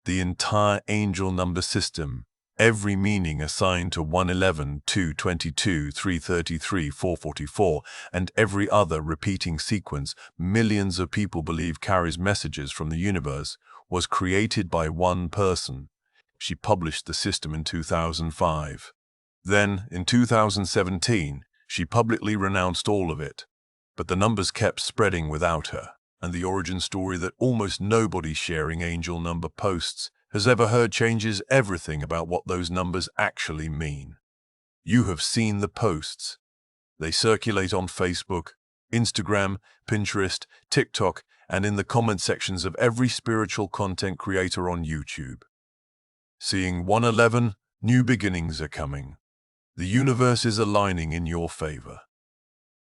The entire angel number system, every meaning assigned to 111, 222, 333, 444, and every other repeating sequence millions of people believe carries messages from the universe, was created by one person. She published the system in 2005. Then, in 2017, she publicly renounced all of it. But the numbers kept spreading without her, and the origin story that almost nobody sharing angel number posts has ever heard changes everything about what those numbers actually mean. You have seen the posts. They circulate on Facebook, Instagram, Pinterest, TikTok, and in the comment sections of every spiritual content creator on YouTube. Seeing 111, new beginnings are coming. The universe is aligning in your favor.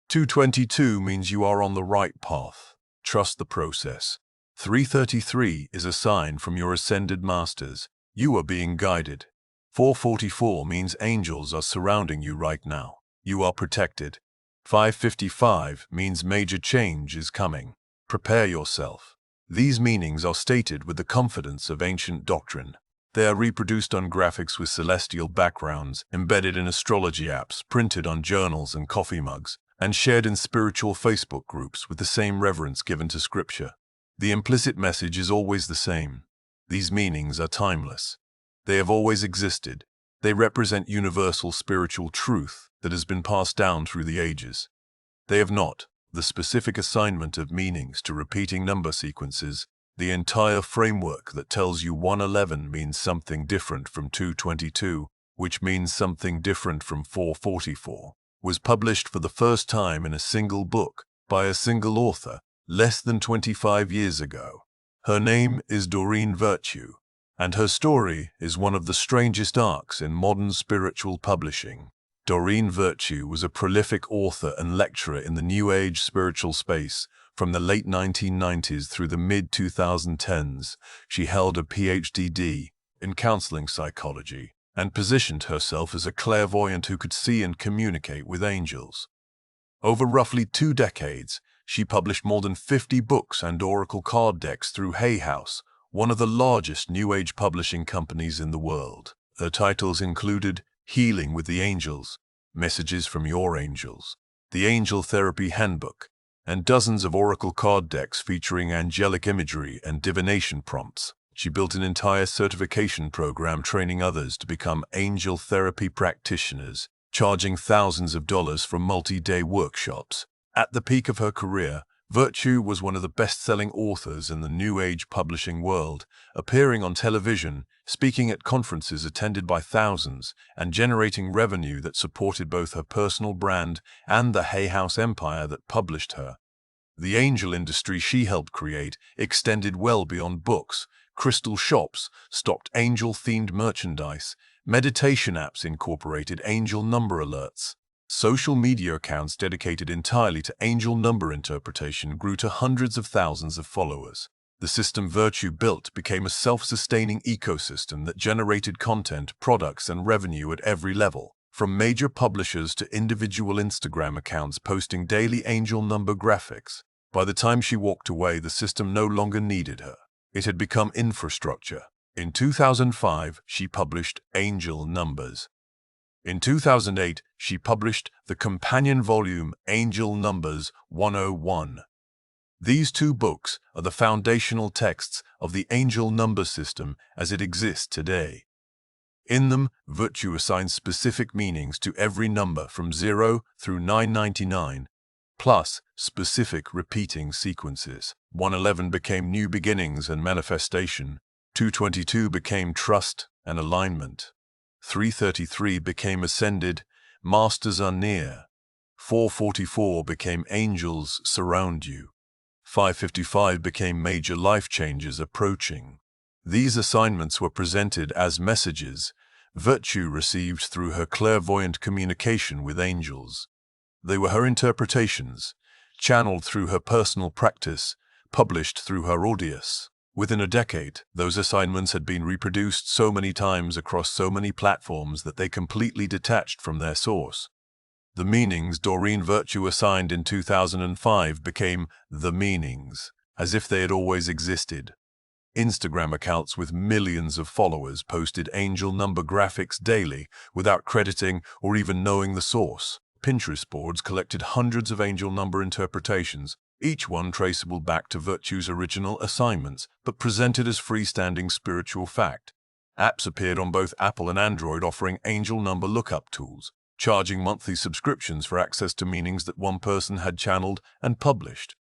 222 means you are on the right path. Trust the process. 333 is a sign from your ascended masters. You are being guided. 444 means angels are surrounding you right now. You are protected. 555 means major change is coming. Prepare yourself. These meanings are stated with the confidence of ancient doctrine. They are reproduced on graphics with celestial backgrounds, embedded in astrology apps, printed on journals and coffee mugs, and shared in spiritual Facebook groups with the same reverence given to Scripture. The implicit message is always the same. These meanings are timeless. They have always existed. They represent universal spiritual truth that has been passed down through the ages. They have not the specific assignment of meanings to repeating number sequences. The entire framework that tells you 111 means something different from 222, which means something different from 444, was published for the first time in a single book by a single author less than 25 years ago. Her name is Doreen Virtue, and her story is one of the strangest arcs in modern spiritual publishing. Doreen Virtue was a prolific author and lecturer in the New Age spiritual space. From the late 1990s through the mid-2010s, she held a PhD in counseling psychology and positioned herself as a clairvoyant who could see and communicate with angels. Over roughly 2 decades, she published more than 50 books and oracle card decks through Hay House, one of the largest New Age publishing companies in the world. Her titles included Healing with the Angels, Messages from Your Angels, The Angel Therapy Handbook, and dozens of oracle card decks featuring angelic imagery and divination prompts. She built an entire certification program training others to become angel therapy practitioners, charging thousands of dollars for multi-day workshops. At the peak of her career, Virtue was one of the best-selling authors in the New Age publishing world, appearing on television, speaking at conferences attended by thousands, and generating revenue that supported both her personal brand and the Hay House empire that published her. The angel industry she helped create extended well beyond books. Crystal shops stocked angel-themed merchandise. Meditation apps incorporated angel number alerts. Social media accounts dedicated entirely to angel number interpretation grew to hundreds of thousands of followers. The system Virtue built became a self-sustaining ecosystem that generated content, products, and revenue at every level, from major publishers to individual Instagram accounts posting daily angel number graphics. By the time she walked away, the system no longer needed her. It had become infrastructure. In 2005, she published Angel Numbers. In 2008, she published the companion volume Angel Numbers 101. These 2 books are the foundational texts of the angel number system as it exists today. In them, Virtue assigns specific meanings to every number from 0 through 999, plus specific repeating sequences. 111 became new beginnings and manifestation. 222 became trust and alignment. 333 became ascended, masters are near. 444 became angels surround you. 555 became major life changes approaching. These assignments were presented as messages Virtue received through her clairvoyant communication with angels. They were her interpretations, channeled through her personal practice, published through her audience. Within a decade, those assignments had been reproduced so many times across so many platforms that they completely detached from their source. The meanings Doreen Virtue assigned in 2005 became the meanings, as if they had always existed. Instagram accounts with millions of followers posted angel number graphics daily without crediting or even knowing the source. Pinterest boards collected hundreds of angel number interpretations, each one traceable back to Virtue's original assignments, but presented as freestanding spiritual fact. Apps appeared on both Apple and Android offering angel number lookup tools, charging monthly subscriptions for access to meanings that one person had channeled and published.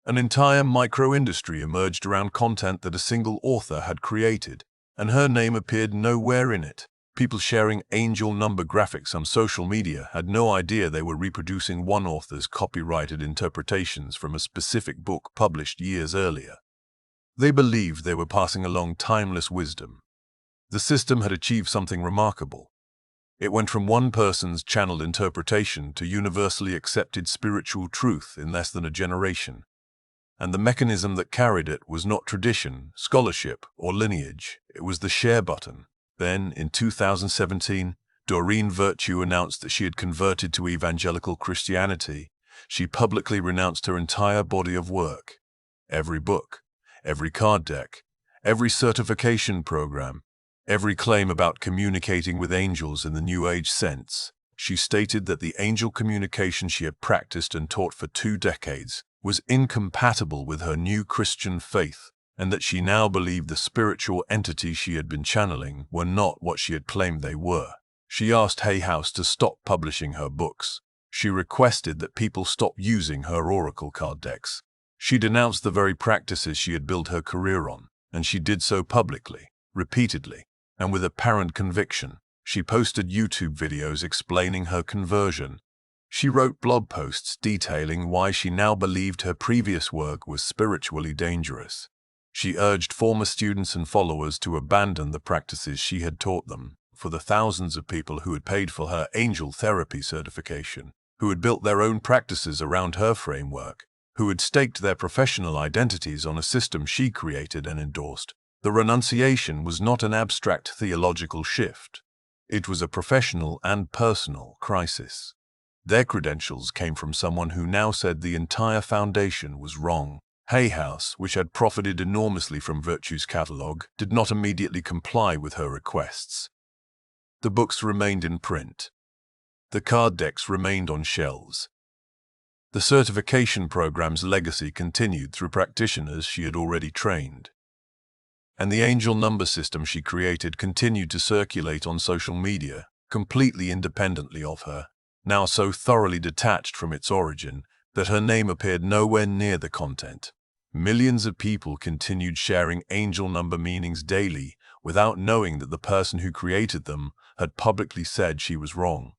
An entire micro-industry emerged around content that a single author had created, and her name appeared nowhere in it. People sharing angel number graphics on social media had no idea they were reproducing one author's copyrighted interpretations from a specific book published years earlier. They believed they were passing along timeless wisdom. The system had achieved something remarkable. It went from one person's channeled interpretation to universally accepted spiritual truth in less than a generation. And the mechanism that carried it was not tradition, scholarship, or lineage. It was the share button. Then, in 2017, Doreen Virtue announced that she had converted to evangelical Christianity. She publicly renounced her entire body of work. Every book, every card deck, every certification program, every claim about communicating with angels in the New Age sense. She stated that the angel communication she had practiced and taught for 2 decades was incompatible with her new Christian faith, and that she now believed the spiritual entities she had been channeling were not what she had claimed they were. She asked Hay House to stop publishing her books. She requested that people stop using her oracle card decks. She denounced the very practices she had built her career on, and she did so publicly, repeatedly, and with apparent conviction. She posted YouTube videos explaining her conversion. She wrote blog posts detailing why she now believed her previous work was spiritually dangerous. She urged former students and followers to abandon the practices she had taught them. For the thousands of people who had paid for her angel therapy certification, who had built their own practices around her framework, who had staked their professional identities on a system she created and endorsed, the renunciation was not an abstract theological shift. It was a professional and personal crisis. Their credentials came from someone who now said the entire foundation was wrong. Hay House, which had profited enormously from Virtue's catalog, did not immediately comply with her requests. The books remained in print. The card decks remained on shelves. The certification program's legacy continued through practitioners she had already trained. And the angel number system she created continued to circulate on social media, completely independently of her, now so thoroughly detached from its origin that her name appeared nowhere near the content. Millions of people continued sharing angel number meanings daily without knowing that the person who created them had publicly said she was wrong.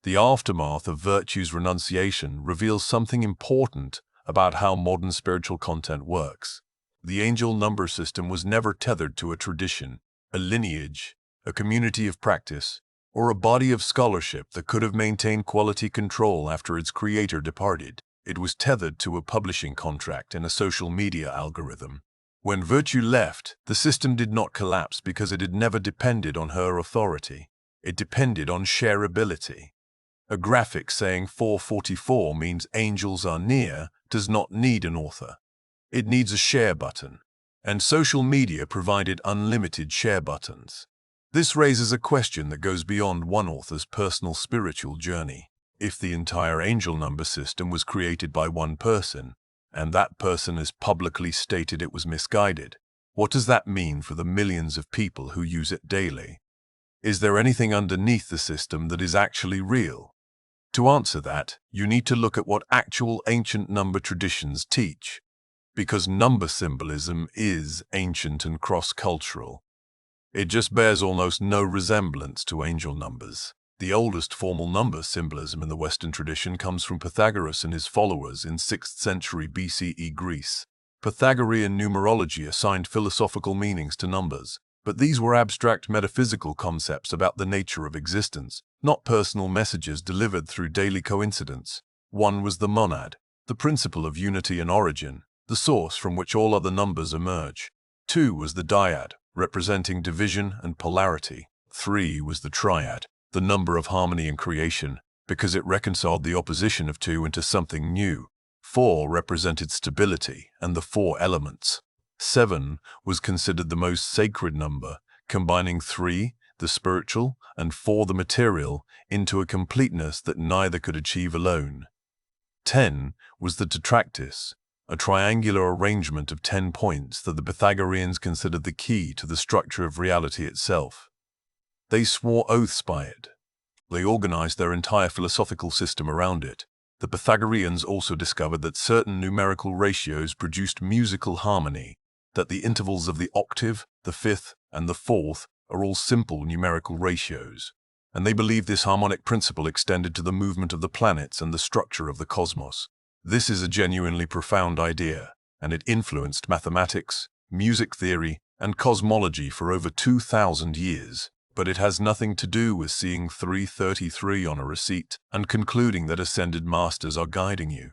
The aftermath of Virtue's renunciation reveals something important about how modern spiritual content works. The angel number system was never tethered to a tradition, a lineage, a community of practice, or a body of scholarship that could have maintained quality control after its creator departed. It was tethered to a publishing contract and a social media algorithm. When Virtue left, the system did not collapse because it had never depended on her authority. It depended on shareability. A graphic saying 444 means angels are near does not need an author. It needs a share button, and social media provided unlimited share buttons. This raises a question that goes beyond one author's personal spiritual journey. If the entire angel number system was created by one person, and that person has publicly stated it was misguided, what does that mean for the millions of people who use it daily? Is there anything underneath the system that is actually real? To answer that, you need to look at what actual ancient number traditions teach, because number symbolism is ancient and cross-cultural. It just bears almost no resemblance to angel numbers. The oldest formal number symbolism in the Western tradition comes from Pythagoras and his followers in 6th century BCE Greece. Pythagorean numerology assigned philosophical meanings to numbers, but these were abstract metaphysical concepts about the nature of existence, not personal messages delivered through daily coincidence. One was the monad, the principle of unity and origin, the source from which all other numbers emerge. 2 was the dyad, representing division and polarity. 3 was the triad, the number of harmony and creation, because it reconciled the opposition of 2 into something new. 4 represented stability and the 4 elements. 7 was considered the most sacred number, combining 3, the spiritual, and 4, the material, into a completeness that neither could achieve alone. 10 was the tetractys, a triangular arrangement of 10 points that the Pythagoreans considered the key to the structure of reality itself. They swore oaths by it. They organized their entire philosophical system around it. The Pythagoreans also discovered that certain numerical ratios produced musical harmony, that the intervals of the octave, the fifth, and the fourth are all simple numerical ratios, and they believed this harmonic principle extended to the movement of the planets and the structure of the cosmos. This is a genuinely profound idea, and it influenced mathematics, music theory, and cosmology for over 2,000 years. But it has nothing to do with seeing 333 on a receipt and concluding that ascended masters are guiding you.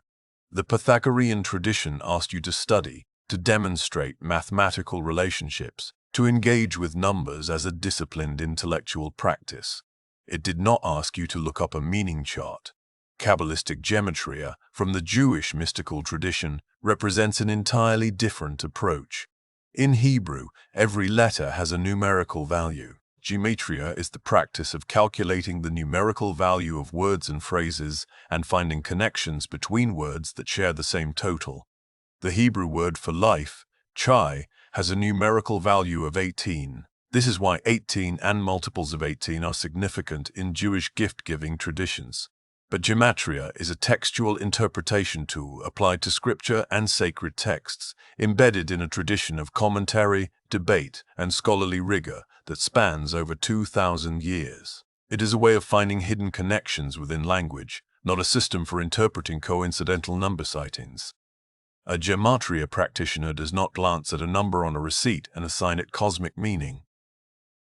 The Pythagorean tradition asked you to study, to demonstrate mathematical relationships, to engage with numbers as a disciplined intellectual practice. It did not ask you to look up a meaning chart. Kabbalistic gematria, from the Jewish mystical tradition, represents an entirely different approach. In Hebrew, every letter has a numerical value. Gematria is the practice of calculating the numerical value of words and phrases and finding connections between words that share the same total. The Hebrew word for life, chai, has a numerical value of 18. This is why 18 and multiples of 18 are significant in Jewish gift-giving traditions. But gematria is a textual interpretation tool applied to scripture and sacred texts, embedded in a tradition of commentary, debate, and scholarly rigor that spans over 2,000 years. It is a way of finding hidden connections within language, not a system for interpreting coincidental number sightings. A gematria practitioner does not glance at a number on a receipt and assign it cosmic meaning.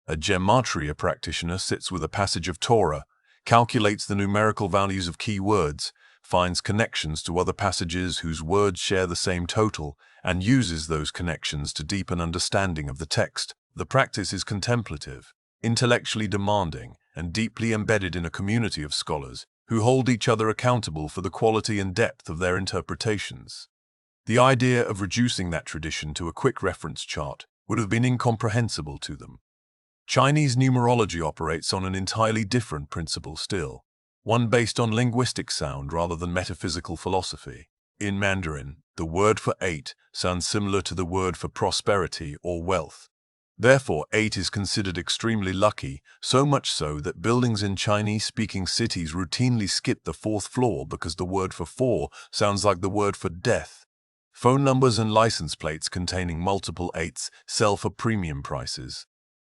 A gematria practitioner sits with a passage of Torah, calculates the numerical values of key words, finds connections to other passages whose words share the same total, and uses those connections to deepen understanding of the text. The practice is contemplative, intellectually demanding, and deeply embedded in a community of scholars who hold each other accountable for the quality and depth of their interpretations. The idea of reducing that tradition to a quick reference chart would have been incomprehensible to them. Chinese numerology operates on an entirely different principle still, one based on linguistic sound rather than metaphysical philosophy. In Mandarin, the word for 8 sounds similar to the word for prosperity or wealth. Therefore, 8 is considered extremely lucky, so much so that buildings in Chinese-speaking cities routinely skip the 4th floor because the word for 4 sounds like the word for death. Phone numbers and license plates containing multiple 8s sell for premium prices.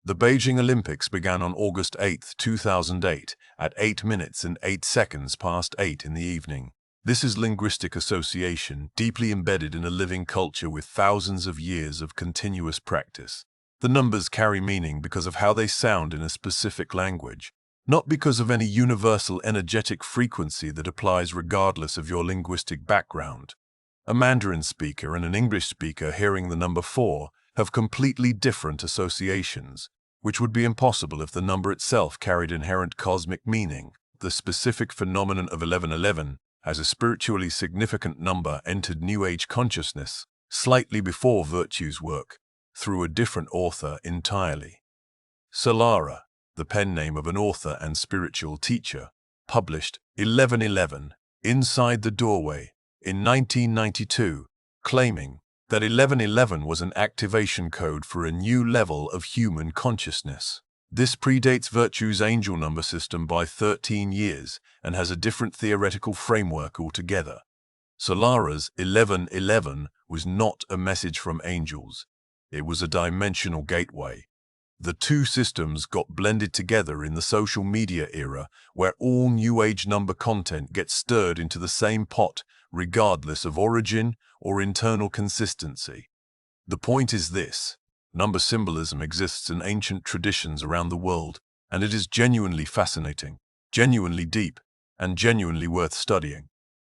The Beijing Olympics began on August 8, 2008, at 8 minutes and 8 seconds past 8 in the evening. This is linguistic association, deeply embedded in a living culture with thousands of years of continuous practice. The numbers carry meaning because of how they sound in a specific language, not because of any universal energetic frequency that applies regardless of your linguistic background. A Mandarin speaker and an English speaker hearing the number 4 have completely different associations, which would be impossible if the number itself carried inherent cosmic meaning. The specific phenomenon of 1111, as a spiritually significant number, entered New Age consciousness slightly before Virtue's work, through a different author entirely. Solara, the pen name of an author and spiritual teacher, published 1111, Inside the Doorway, in 1992, claiming that 1111 was an activation code for a new level of human consciousness. This predates Virtue's angel number system by 13 years and has a different theoretical framework altogether. Solara's 1111 was not a message from angels. It was a dimensional gateway. The two systems got blended together in the social media era, where all New Age number content gets stirred into the same pot, regardless of origin or internal consistency. The point is this: number symbolism exists in ancient traditions around the world, and it is genuinely fascinating, genuinely deep, and genuinely worth studying.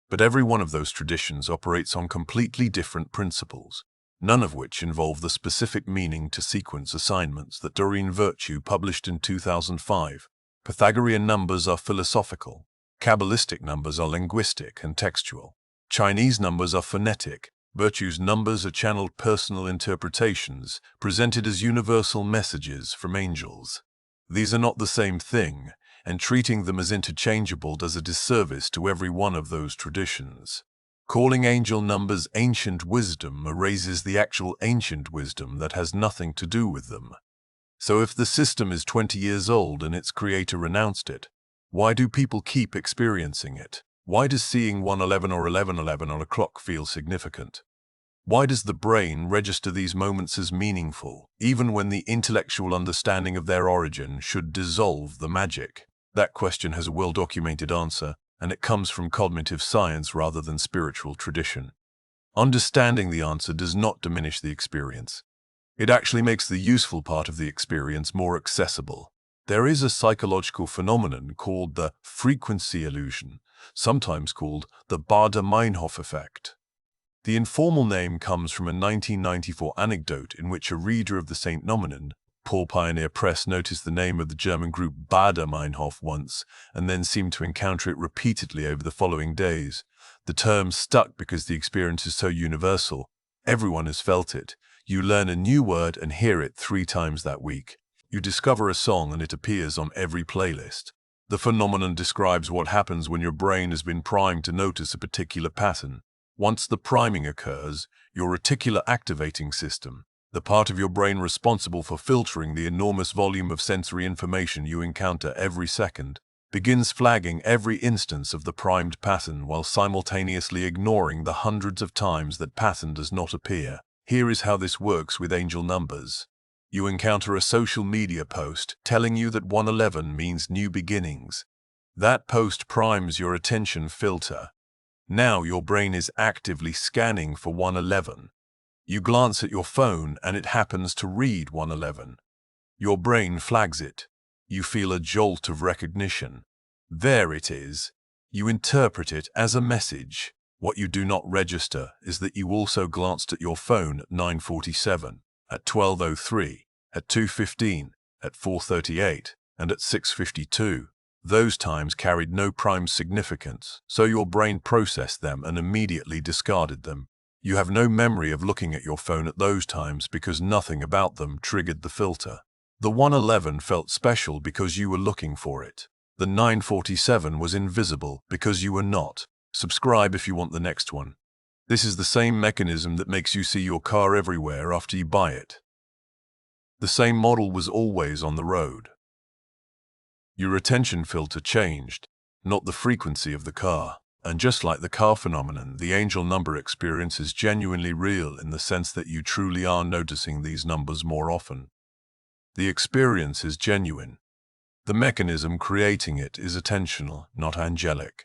But every one of those traditions operates on completely different principles, none of which involve the specific meaning to sequence assignments that Doreen Virtue published in 2005. Pythagorean numbers are philosophical. Kabbalistic numbers are linguistic and textual. Chinese numbers are phonetic, Virtue's numbers are channeled personal interpretations, presented as universal messages from angels. These are not the same thing, and treating them as interchangeable does a disservice to every one of those traditions. Calling angel numbers ancient wisdom erases the actual ancient wisdom that has nothing to do with them. So if the system is 20 years old and its creator renounced it, why do people keep experiencing it? Why does seeing 111 or 1111 on a clock feel significant? Why does the brain register these moments as meaningful, even when the intellectual understanding of their origin should dissolve the magic? That question has a well-documented answer, and it comes from cognitive science rather than spiritual tradition. Understanding the answer does not diminish the experience. It actually makes the useful part of the experience more accessible. There is a psychological phenomenon called the frequency illusion, sometimes called the Baader-Meinhof effect. The informal name comes from a 1994 anecdote in which a reader of the St. Nomenon, Paul Pioneer Press, noticed the name of the German group Baader-Meinhof once and then seemed to encounter it repeatedly over the following days. The term stuck because the experience is so universal. Everyone has felt it. You learn a new word and hear it 3 times that week. You discover a song and it appears on every playlist. The phenomenon describes what happens when your brain has been primed to notice a particular pattern. Once the priming occurs, your reticular activating system, the part of your brain responsible for filtering the enormous volume of sensory information you encounter every second, begins flagging every instance of the primed pattern while simultaneously ignoring the hundreds of times that pattern does not appear. Here is how this works with angel numbers. You encounter a social media post telling you that 111 means new beginnings. That post primes your attention filter. Now your brain is actively scanning for 111. You glance at your phone and it happens to read 111. Your brain flags it. You feel a jolt of recognition. There it is. You interpret it as a message. What you do not register is that you also glanced at your phone at 9:47, at 12:03, at 2:15, at 4:38, and at 6:52. Those times carried no prime significance, so your brain processed them and immediately discarded them. You have no memory of looking at your phone at those times because nothing about them triggered the filter. The 111 felt special because you were looking for it. The 9:47 was invisible because you were not. Subscribe if you want the next one. This is the same mechanism that makes you see your car everywhere after you buy it. The same model was always on the road. Your attention filter changed, not the frequency of the car. And just like the car phenomenon, the angel number experience is genuinely real in the sense that you truly are noticing these numbers more often. The experience is genuine. The mechanism creating it is attentional, not angelic.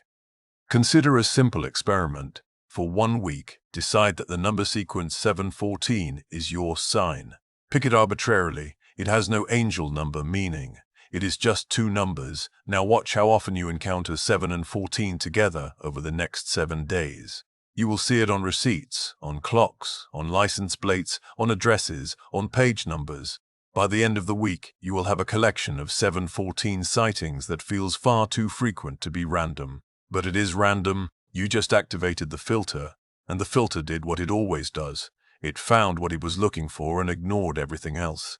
Consider a simple experiment. For 1 week, decide that the number sequence 714 is your sign. Pick it arbitrarily. It has no angel number meaning. It is just 2 numbers. Now watch how often you encounter 7 and 14 together over the next 7 days. You will see it on receipts, on clocks, on license plates, on addresses, on page numbers. By the end of the week, you will have a collection of 714 sightings that feels far too frequent to be random. But it is random. You just activated the filter, and the filter did what it always does. It found what it was looking for and ignored everything else.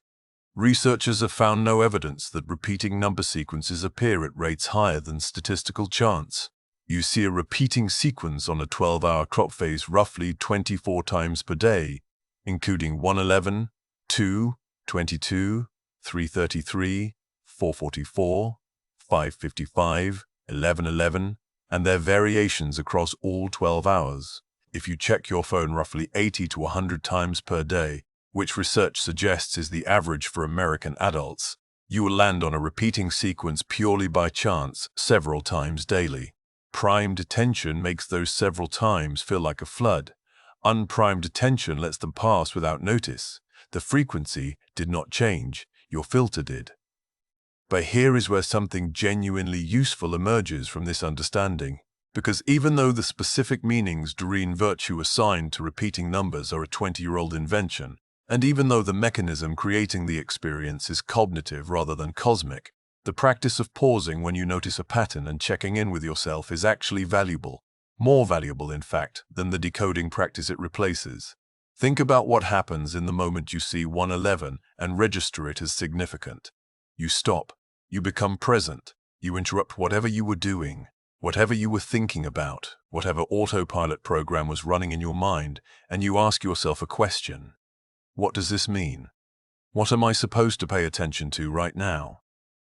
Researchers have found no evidence that repeating number sequences appear at rates higher than statistical chance. You see a repeating sequence on a 12-hour clock phase roughly 24 times per day, including 111, 2, 22, 333, 444, 555, 1111, and their variations across all 12 hours. If you check your phone roughly 80 to 100 times per day, which research suggests is the average for American adults, you will land on a repeating sequence purely by chance several times daily. Primed attention makes those several times feel like a flood. Unprimed attention lets them pass without notice. The frequency did not change, your filter did. But here is where something genuinely useful emerges from this understanding. Because even though the specific meanings Doreen Virtue assigned to repeating numbers are a 20-year-old invention, and even though the mechanism creating the experience is cognitive rather than cosmic, the practice of pausing when you notice a pattern and checking in with yourself is actually valuable. more valuable, in fact, than the decoding practice it replaces. Think about what happens in the moment you see 111 and register it as significant. You stop. You become present. You interrupt whatever you were doing, whatever you were thinking about, whatever autopilot program was running in your mind, and you ask yourself a question. What does this mean? What am I supposed to pay attention to right now?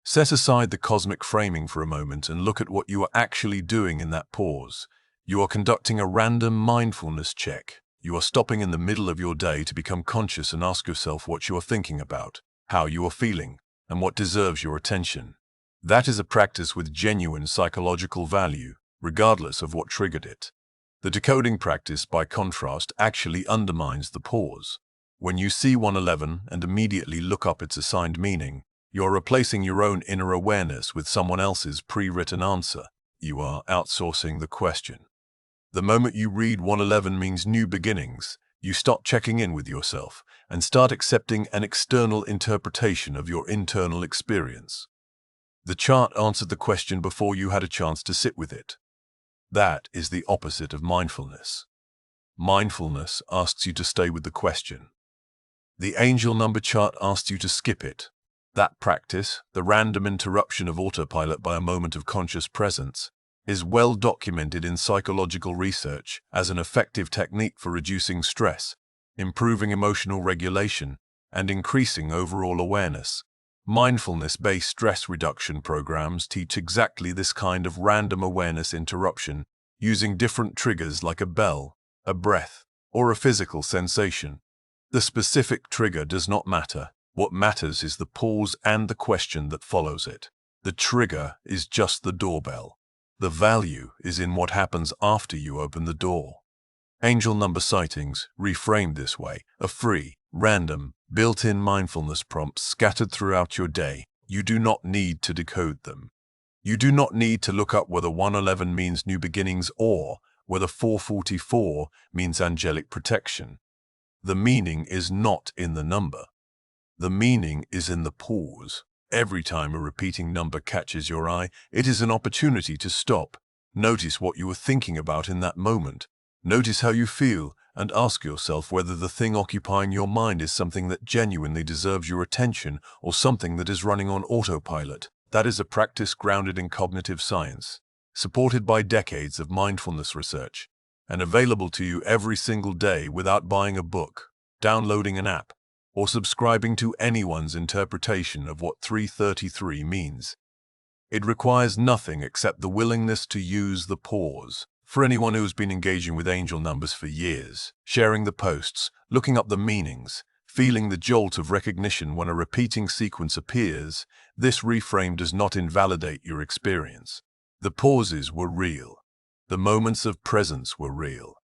Set aside the cosmic framing for a moment and look at what you are actually doing in that pause. You are conducting a random mindfulness check. You are stopping in the middle of your day to become conscious and ask yourself what you are thinking about, how you are feeling, and what deserves your attention. That is a practice with genuine psychological value, regardless of what triggered it. The decoding practice, by contrast, actually undermines the pause. When you see 111 and immediately look up its assigned meaning, you are replacing your own inner awareness with someone else's pre-written answer. You are outsourcing the question. The moment you read 111 means new beginnings, you stop checking in with yourself and start accepting an external interpretation of your internal experience. The chart answered the question before you had a chance to sit with it. That is the opposite of mindfulness. Mindfulness asks you to stay with the question. The angel number chart asks you to skip it. That practice, the random interruption of autopilot by a moment of conscious presence, is well documented in psychological research as an effective technique for reducing stress, improving emotional regulation, and increasing overall awareness. Mindfulness-based stress reduction programs teach exactly this kind of random awareness interruption, using different triggers like a bell, a breath, or a physical sensation. The specific trigger does not matter. What matters is the pause and the question that follows it. The trigger is just the doorbell. The value is in what happens after you open the door. Angel number sightings, reframed this way, are free, random, built-in mindfulness prompts scattered throughout your day. You do not need to decode them. You do not need to look up whether 111 means new beginnings or whether 444 means angelic protection. The meaning is not in the number. The meaning is in the pause. Every time a repeating number catches your eye, it is an opportunity to stop. Notice what you are thinking about in that moment. Notice how you feel, and ask yourself whether the thing occupying your mind is something that genuinely deserves your attention or something that is running on autopilot. That is a practice grounded in cognitive science, supported by decades of mindfulness research, and available to you every single day without buying a book, downloading an app, or subscribing to anyone's interpretation of what 333 means. It requires nothing except the willingness to use the pause. For anyone who has been engaging with angel numbers for years, sharing the posts, looking up the meanings, feeling the jolt of recognition when a repeating sequence appears, this reframe does not invalidate your experience. The pauses were real. The moments of presence were real.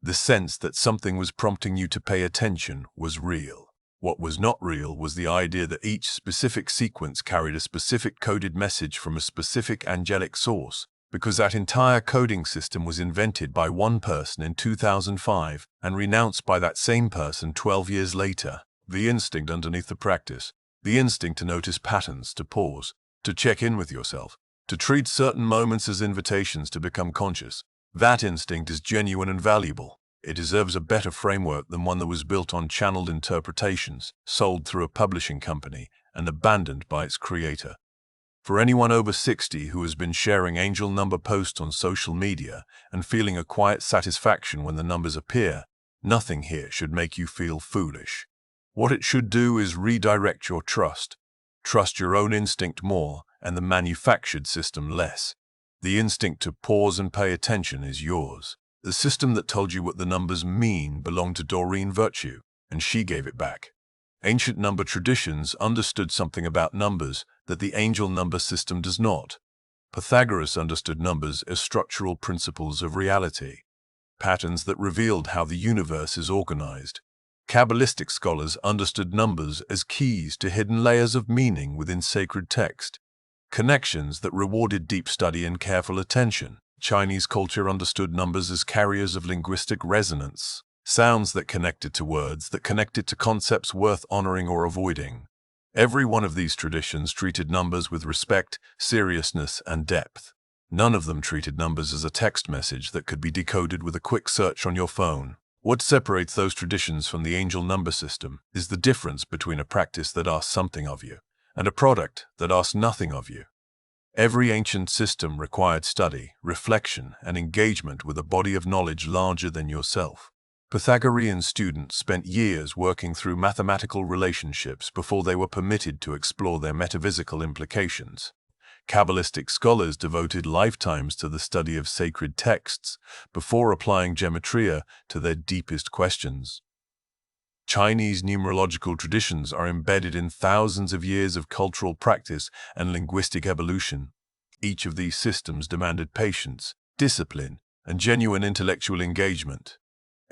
The sense that something was prompting you to pay attention was real. What was not real was the idea that each specific sequence carried a specific coded message from a specific angelic source, because that entire coding system was invented by one person in 2005 and renounced by that same person 12 years later. The instinct underneath the practice, the instinct to notice patterns, to pause, to check in with yourself, to treat certain moments as invitations to become conscious, that instinct is genuine and valuable. It deserves a better framework than one that was built on channeled interpretations, sold through a publishing company, and abandoned by its creator. For anyone over 60 who has been sharing angel number posts on social media and feeling a quiet satisfaction when the numbers appear, nothing here should make you feel foolish. What it should do is redirect your trust. Trust your own instinct more and the manufactured system less. The instinct to pause and pay attention is yours. The system that told you what the numbers mean belonged to Doreen Virtue, and she gave it back. Ancient number traditions understood something about numbers that the angel number system does not. Pythagoras understood numbers as structural principles of reality, patterns that revealed how the universe is organized. Kabbalistic scholars understood numbers as keys to hidden layers of meaning within sacred text, connections that rewarded deep study and careful attention. Chinese culture understood numbers as carriers of linguistic resonance, sounds that connected to words, that connected to concepts worth honoring or avoiding. Every one of these traditions treated numbers with respect, seriousness, and depth. None of them treated numbers as a text message that could be decoded with a quick search on your phone. What separates those traditions from the angel number system is the difference between a practice that asks something of you and a product that asks nothing of you. Every ancient system required study, reflection, and engagement with a body of knowledge larger than yourself. Pythagorean students spent years working through mathematical relationships before they were permitted to explore their metaphysical implications. Kabbalistic scholars devoted lifetimes to the study of sacred texts before applying gematria to their deepest questions. Chinese numerological traditions are embedded in thousands of years of cultural practice and linguistic evolution. Each of these systems demanded patience, discipline, and genuine intellectual engagement.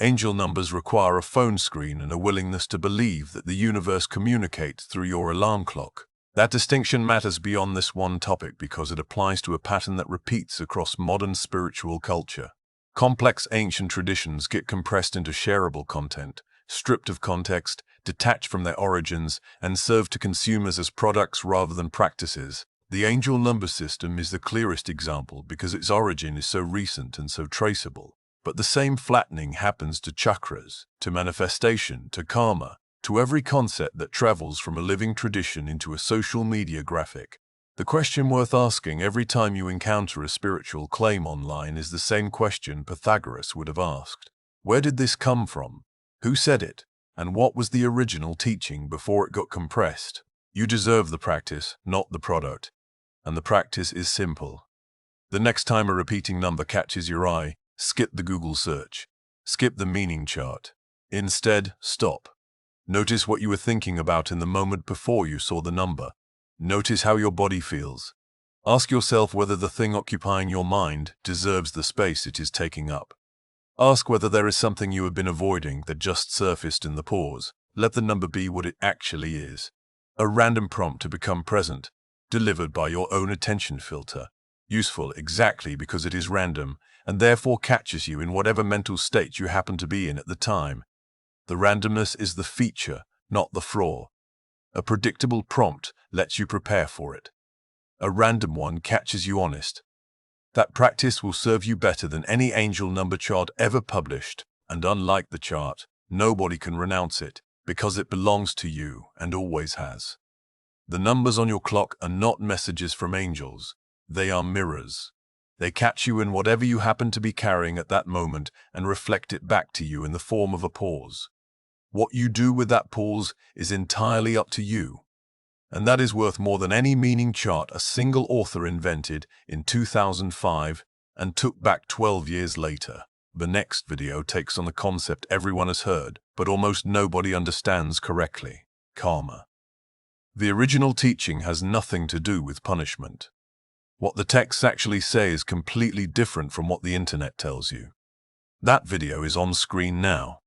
Angel numbers require a phone screen and a willingness to believe that the universe communicates through your alarm clock. That distinction matters beyond this one topic because it applies to a pattern that repeats across modern spiritual culture. Complex ancient traditions get compressed into shareable content, stripped of context, detached from their origins, and served to consumers as products rather than practices. The angel number system is the clearest example because its origin is so recent and so traceable. But the same flattening happens to chakras, to manifestation, to karma, to every concept that travels from a living tradition into a social media graphic. The question worth asking every time you encounter a spiritual claim online is the same question Pythagoras would have asked. Where did this come from? Who said it? And what was the original teaching before it got compressed? You deserve the practice, not the product. And the practice is simple. The next time a repeating number catches your eye, skip the Google search. Skip the meaning chart. Instead, stop. Notice what you were thinking about in the moment before you saw the number. Notice how your body feels. Ask yourself whether the thing occupying your mind deserves the space it is taking up. Ask whether there is something you have been avoiding that just surfaced in the pause. Let the number be what it actually is. A random prompt to become present, delivered by your own attention filter. Useful exactly because it is random, and therefore catches you in whatever mental state you happen to be in at the time. The randomness is the feature, not the flaw. A predictable prompt lets you prepare for it. A random one catches you honest. That practice will serve you better than any angel number chart ever published, and unlike the chart, nobody can renounce it, because it belongs to you and always has. The numbers on your clock are not messages from angels. They are mirrors. They catch you in whatever you happen to be carrying at that moment and reflect it back to you in the form of a pause. What you do with that pause is entirely up to you. And that is worth more than any meaning chart a single author invented in 2005 and took back 12 years later. The next video takes on the concept everyone has heard, but almost nobody understands correctly: karma. The original teaching has nothing to do with punishment. What the texts actually say is completely different from what the internet tells you. That video is on screen now.